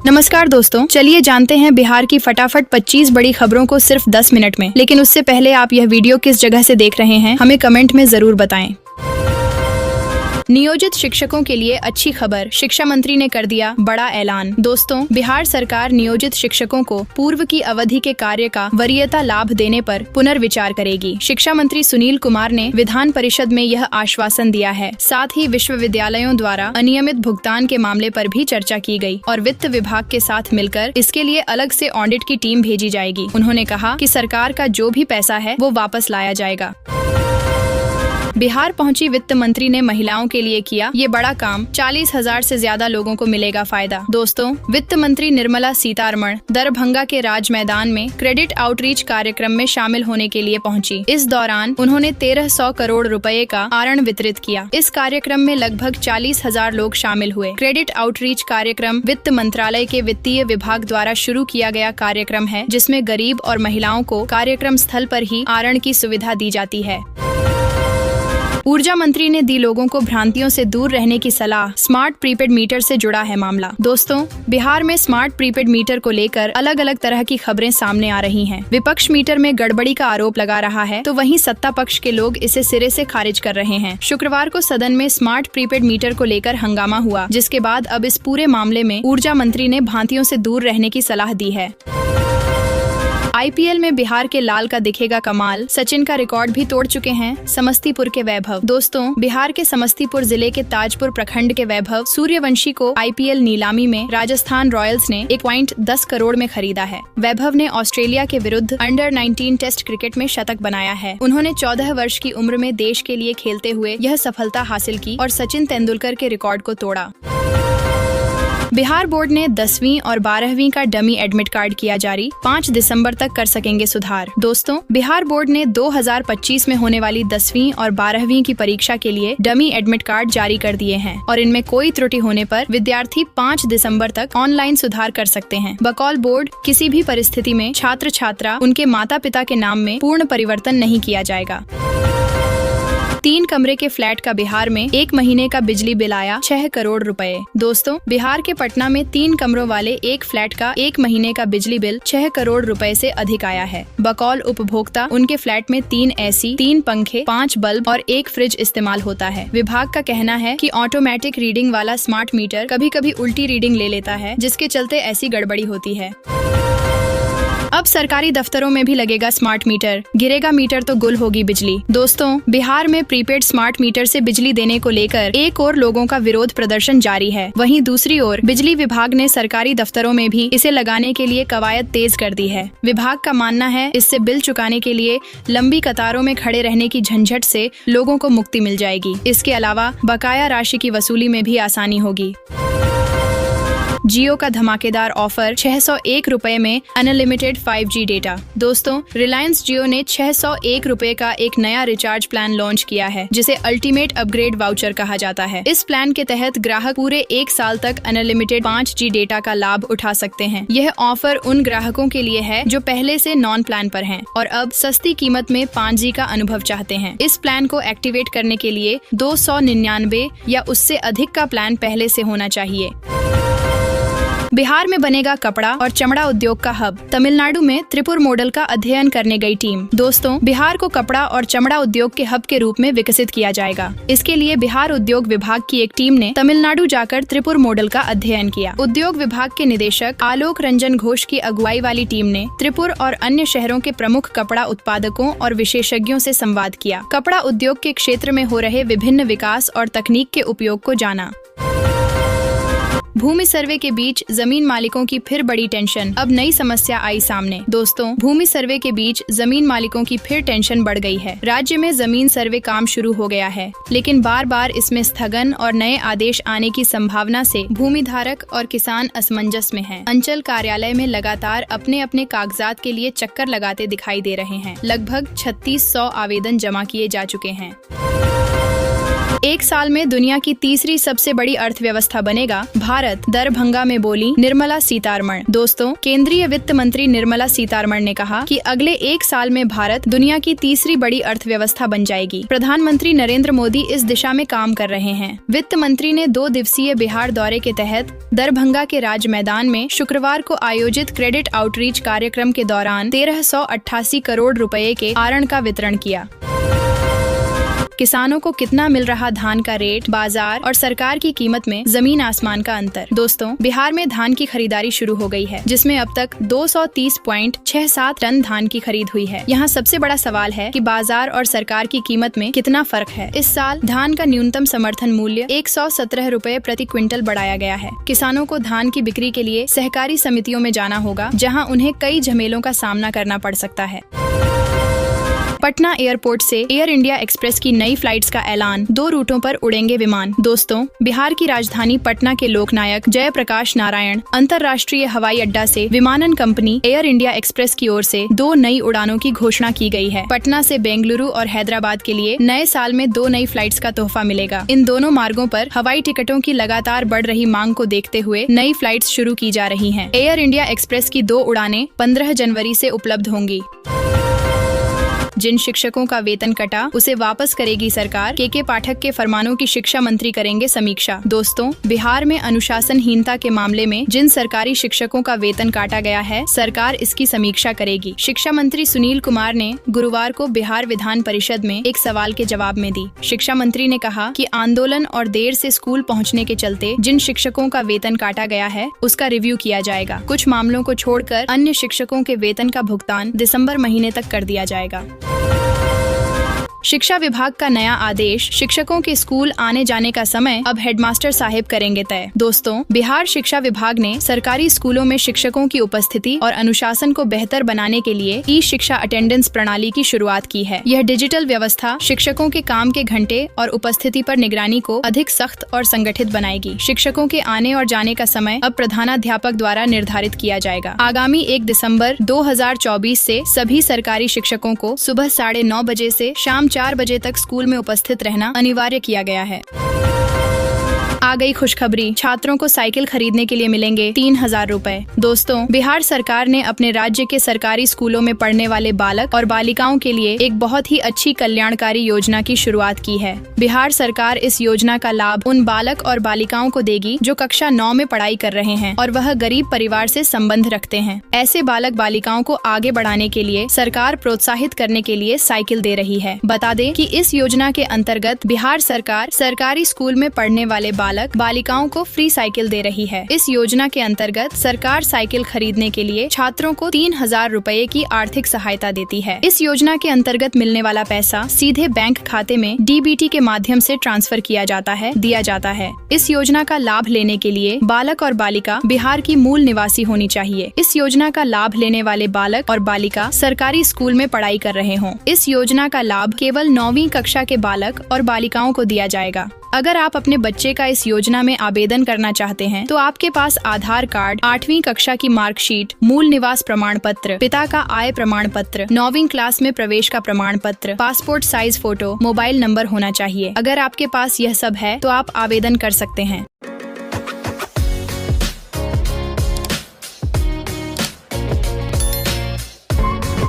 नमस्कार दोस्तों, चलिए जानते हैं बिहार की फटाफट 25 बड़ी खबरों को सिर्फ 10 मिनट में। लेकिन उससे पहले आप यह वीडियो किस जगह से देख रहे हैं हमें कमेंट में जरूर बताएं। नियोजित शिक्षकों के लिए अच्छी खबर, शिक्षा मंत्री ने कर दिया बड़ा ऐलान। दोस्तों, बिहार सरकार नियोजित शिक्षकों को पूर्व की अवधि के कार्य का वरीयता लाभ देने पर पुनर्विचार करेगी। शिक्षा मंत्री सुनील कुमार ने विधान परिषद में यह आश्वासन दिया है। साथ ही विश्वविद्यालयों द्वारा अनियमित भुगतान के मामले पर भी चर्चा की गई और वित्त विभाग के साथ मिलकर इसके लिए अलग से ऑडिट की टीम भेजी जाएगी। उन्होंने कहा कि सरकार का जो भी पैसा है वो वापस लाया जाएगा। बिहार पहुंची वित्त मंत्री ने महिलाओं के लिए किया ये बड़ा काम, 40,000 से ज्यादा लोगों को मिलेगा फायदा। दोस्तों, वित्त मंत्री निर्मला सीतारमण दरभंगा के राज मैदान में क्रेडिट आउटरीच कार्यक्रम में शामिल होने के लिए पहुंची। इस दौरान उन्होंने 1300 करोड़ रुपए का आरण वितरित किया। इस कार्यक्रम में लगभग 40,000 लोग शामिल हुए। क्रेडिट आउटरीच कार्यक्रम वित्त मंत्रालय के वित्तीय विभाग द्वारा शुरू किया गया कार्यक्रम है, जिसमें गरीब और महिलाओं को कार्यक्रम स्थल पर ही आरण की सुविधा दी जाती है। ऊर्जा मंत्री ने दी लोगों को भ्रांतियों से दूर रहने की सलाह, स्मार्ट प्रीपेड मीटर से जुड़ा है मामला। दोस्तों, बिहार में स्मार्ट प्रीपेड मीटर को लेकर अलग अलग तरह की खबरें सामने आ रही हैं। विपक्ष मीटर में गड़बड़ी का आरोप लगा रहा है, तो वहीं सत्ता पक्ष के लोग इसे सिरे से खारिज कर रहे हैं। शुक्रवार को सदन में स्मार्ट प्रीपेड मीटर को लेकर हंगामा हुआ, जिसके बाद अब इस पूरे मामले में ऊर्जा मंत्री ने भ्रांतियों से दूर रहने की सलाह दी है। IPL में बिहार के लाल का दिखेगा कमाल, सचिन का रिकॉर्ड भी तोड़ चुके हैं समस्तीपुर के वैभव। दोस्तों, बिहार के समस्तीपुर जिले के ताजपुर प्रखंड के वैभव सूर्यवंशी को IPL नीलामी में राजस्थान रॉयल्स ने 1.10 करोड़ में खरीदा है। वैभव ने ऑस्ट्रेलिया के विरुद्ध अंडर-19 टेस्ट क्रिकेट में शतक बनाया है। उन्होंने 14 वर्ष की उम्र में देश के लिए खेलते हुए यह सफलता हासिल की और सचिन तेंदुलकर के रिकॉर्ड को तोड़ा। बिहार बोर्ड ने 10वीं और 12वीं का डमी एडमिट कार्ड किया जारी, 5 दिसंबर तक कर सकेंगे सुधार। दोस्तों, बिहार बोर्ड ने 2025 में होने वाली 10वीं और 12वीं की परीक्षा के लिए डमी एडमिट कार्ड जारी कर दिए हैं और इनमें कोई त्रुटि होने पर विद्यार्थी 5 दिसंबर तक ऑनलाइन सुधार कर सकते हैं। बकौल बोर्ड, किसी भी परिस्थिति में छात्र छात्रा उनके माता पिता के नाम में पूर्ण परिवर्तन नहीं किया जाएगा। 3 कमरे के फ्लैट का बिहार में 1 महीने का बिजली बिल आया 6 करोड़ रुपए। दोस्तों, बिहार के पटना में 3 कमरों वाले एक फ्लैट का 1 महीने का बिजली बिल 6 करोड़ रुपए से अधिक आया है। बकौल उपभोक्ता, उनके फ्लैट में 3 AC, 3 पंखे, 5 बल्ब और 1 फ्रिज इस्तेमाल होता है। विभाग का कहना है कि ऑटोमेटिक रीडिंग वाला स्मार्ट मीटर कभी कभी उल्टी रीडिंग ले लेता है, जिसके चलते ऐसी गड़बड़ी होती है। अब सरकारी दफ्तरों में भी लगेगा स्मार्ट मीटर, गिरेगा मीटर तो गुल होगी बिजली। दोस्तों, बिहार में प्रीपेड स्मार्ट मीटर से बिजली देने को लेकर एक और लोगों का विरोध प्रदर्शन जारी है, वहीं दूसरी ओर बिजली विभाग ने सरकारी दफ्तरों में भी इसे लगाने के लिए कवायद तेज कर दी है। विभाग का मानना है इससे बिल चुकाने के लिए लंबी कतारों में खड़े रहने की झंझट से लोगों को मुक्ति मिल जाएगी। इसके अलावा बकाया राशि की वसूली में भी आसानी होगी। जियो का धमाकेदार ऑफर, 601 रुपए में अनलिमिटेड 5G डेटा। दोस्तों, रिलायंस जियो ने 601 रुपए का एक नया रिचार्ज प्लान लॉन्च किया है, जिसे अल्टीमेट अपग्रेड वाउचर कहा जाता है। इस प्लान के तहत ग्राहक पूरे 1 साल तक अनलिमिटेड 5G डेटा का लाभ उठा सकते हैं। यह ऑफर उन ग्राहकों के लिए है जो पहले से नॉन प्लान पर हैं और अब सस्ती कीमत में 5G का अनुभव चाहते हैं। इस प्लान को एक्टिवेट करने के लिए 299 या उससे अधिक का प्लान पहले से होना चाहिए। बिहार में बनेगा कपड़ा और चमड़ा उद्योग का हब, तमिलनाडु में त्रिपुर मॉडल का अध्ययन करने गई टीम। दोस्तों, बिहार को कपड़ा और चमड़ा उद्योग के हब के रूप में विकसित किया जाएगा। इसके लिए बिहार उद्योग विभाग की एक टीम ने तमिलनाडु जाकर त्रिपुर मॉडल का अध्ययन किया। उद्योग विभाग के निदेशक आलोक रंजन घोष की अगुवाई वाली टीम ने त्रिपुर और अन्य शहरों के प्रमुख कपड़ा उत्पादकों और विशेषज्ञों से संवाद किया। कपड़ा उद्योग के क्षेत्र में हो रहे विभिन्न विकास और तकनीक के उपयोग को जाना। भूमि सर्वे के बीच जमीन मालिकों की फिर बड़ी टेंशन, अब नई समस्या आई सामने। दोस्तों, भूमि सर्वे के बीच जमीन मालिकों की फिर टेंशन बढ़ गई है। राज्य में जमीन सर्वे काम शुरू हो गया है, लेकिन बार बार इसमें स्थगन और नए आदेश आने की संभावना से भूमि धारक और किसान असमंजस में हैं। अंचल कार्यालय में लगातार अपने अपने कागजात के लिए चक्कर लगाते दिखाई दे रहे हैं। लगभग 3600 आवेदन जमा किए जा चुके हैं। 1 साल में दुनिया की तीसरी सबसे बड़ी अर्थव्यवस्था बनेगा भारत, दरभंगा में बोली निर्मला सीतारमण। दोस्तों, केंद्रीय वित्त मंत्री निर्मला सीतारमण ने कहा कि अगले 1 साल में भारत दुनिया की तीसरी बड़ी अर्थव्यवस्था बन जाएगी। प्रधानमंत्री नरेंद्र मोदी इस दिशा में काम कर रहे हैं। वित्त मंत्री ने 2 दिवसीय बिहार दौरे के तहत दरभंगा के राज मैदान में शुक्रवार को आयोजित क्रेडिट आउटरीच कार्यक्रम के दौरान 1388 करोड़ रुपए के आरण का वितरण किया। किसानों को कितना मिल रहा धान का रेट, बाजार और सरकार की कीमत में जमीन आसमान का अंतर। दोस्तों, बिहार में धान की खरीदारी शुरू हो गई है, जिसमें अब तक 230.67 टन धान की खरीद हुई है। यहाँ सबसे बड़ा सवाल है कि बाजार और सरकार की कीमत में कितना फर्क है। इस साल धान का न्यूनतम समर्थन मूल्य 117 रुपए प्रति क्विंटल बढ़ाया गया है। किसानों को धान की बिक्री के लिए सहकारी समितियों में जाना होगा, जहाँ उन्हें कई झमेलों का सामना करना पड़ सकता है। पटना एयरपोर्ट से एयर इंडिया एक्सप्रेस की नई फ्लाइट्स का ऐलान, 2 रूटों पर उड़ेंगे विमान। दोस्तों, बिहार की राजधानी पटना के लोकनायक जयप्रकाश नारायण अंतर्राष्ट्रीय हवाई अड्डा से विमानन कंपनी एयर इंडिया एक्सप्रेस की ओर से 2 नई उड़ानों की घोषणा की गई है। पटना से बेंगलुरु और हैदराबाद के लिए नए साल में 2 नई फ्लाइट्स का तोहफा मिलेगा। इन दोनों मार्गों पर हवाई टिकटों की लगातार बढ़ रही मांग को देखते हुए नई फ्लाइट्स शुरू की जा रही हैं। एयर इंडिया एक्सप्रेस की 2 उड़ानें 15 जनवरी से उपलब्ध होंगी। जिन शिक्षकों का वेतन कटा उसे वापस करेगी सरकार, के पाठक के फरमानों की शिक्षा मंत्री करेंगे समीक्षा। दोस्तों, बिहार में अनुशासनहीनता के मामले में जिन सरकारी शिक्षकों का वेतन काटा गया है, सरकार इसकी समीक्षा करेगी। शिक्षा मंत्री सुनील कुमार ने गुरुवार को बिहार विधान परिषद में एक सवाल के जवाब में दी। शिक्षा मंत्री ने कहा कि आंदोलन और देर से स्कूल पहुँचने के चलते जिन शिक्षकों का वेतन काटा गया है, उसका रिव्यू किया जाएगा। कुछ मामलों को छोड़कर अन्य शिक्षकों के वेतन का भुगतान दिसंबर महीने तक कर दिया जाएगा। शिक्षा विभाग का नया आदेश, शिक्षकों के स्कूल आने जाने का समय अब हेडमास्टर साहिब करेंगे तय। दोस्तों, बिहार शिक्षा विभाग ने सरकारी स्कूलों में शिक्षकों की उपस्थिति और अनुशासन को बेहतर बनाने के लिए ई शिक्षा अटेंडेंस प्रणाली की शुरुआत की है। यह डिजिटल व्यवस्था शिक्षकों के काम के घंटे और उपस्थिति पर निगरानी को अधिक सख्त और संगठित बनाएगी। शिक्षकों के आने और जाने का समय अब प्रधानाध्यापक द्वारा निर्धारित किया जाएगा। आगामी 1 दिसंबर 2024 से सभी सरकारी शिक्षकों को सुबह 9:30 बजे से शाम 4 बजे तक स्कूल में उपस्थित रहना अनिवार्य किया गया है। आ गई खुशखबरी, छात्रों को साइकिल खरीदने के लिए मिलेंगे 3000 रुपए। दोस्तों, बिहार सरकार ने अपने राज्य के सरकारी स्कूलों में पढ़ने वाले बालक और बालिकाओं के लिए एक बहुत ही अच्छी कल्याणकारी योजना की शुरुआत की है। बिहार सरकार इस योजना का लाभ उन बालक और बालिकाओं को देगी जो कक्षा 9 में पढ़ाई कर रहे हैं और वह गरीब परिवार से संबंध रखते हैं। ऐसे बालक बालिकाओं को आगे बढ़ाने के लिए सरकार प्रोत्साहित करने के लिए साइकिल दे रही है। बता दें कि इस योजना के अंतर्गत बिहार सरकार सरकारी स्कूल में पढ़ने वाले बालक बालिकाओं को फ्री साइकिल दे रही है। इस योजना के अंतर्गत सरकार साइकिल खरीदने के लिए छात्रों को 3000 रुपए की आर्थिक सहायता देती है। इस योजना के अंतर्गत मिलने वाला पैसा सीधे बैंक खाते में डीबीटी के माध्यम से ट्रांसफर किया दिया जाता है। इस योजना का लाभ लेने के लिए बालक और बालिका बिहार की मूल निवासी होनी चाहिए। इस योजना का लाभ लेने वाले बालक और बालिका सरकारी स्कूल में पढ़ाई कर रहे हों। इस योजना का लाभ केवल 9वीं कक्षा के बालक और बालिकाओं को दिया जाएगा। अगर आप अपने बच्चे का इस योजना में आवेदन करना चाहते हैं तो आपके पास आधार कार्ड, 8वीं कक्षा की मार्कशीट, मूल निवास प्रमाण पत्र, पिता का आय प्रमाण पत्र, 9वीं क्लास में प्रवेश का प्रमाण पत्र, passport size photo, mobile number होना चाहिए। अगर आपके पास यह सब है तो आप आवेदन कर सकते हैं।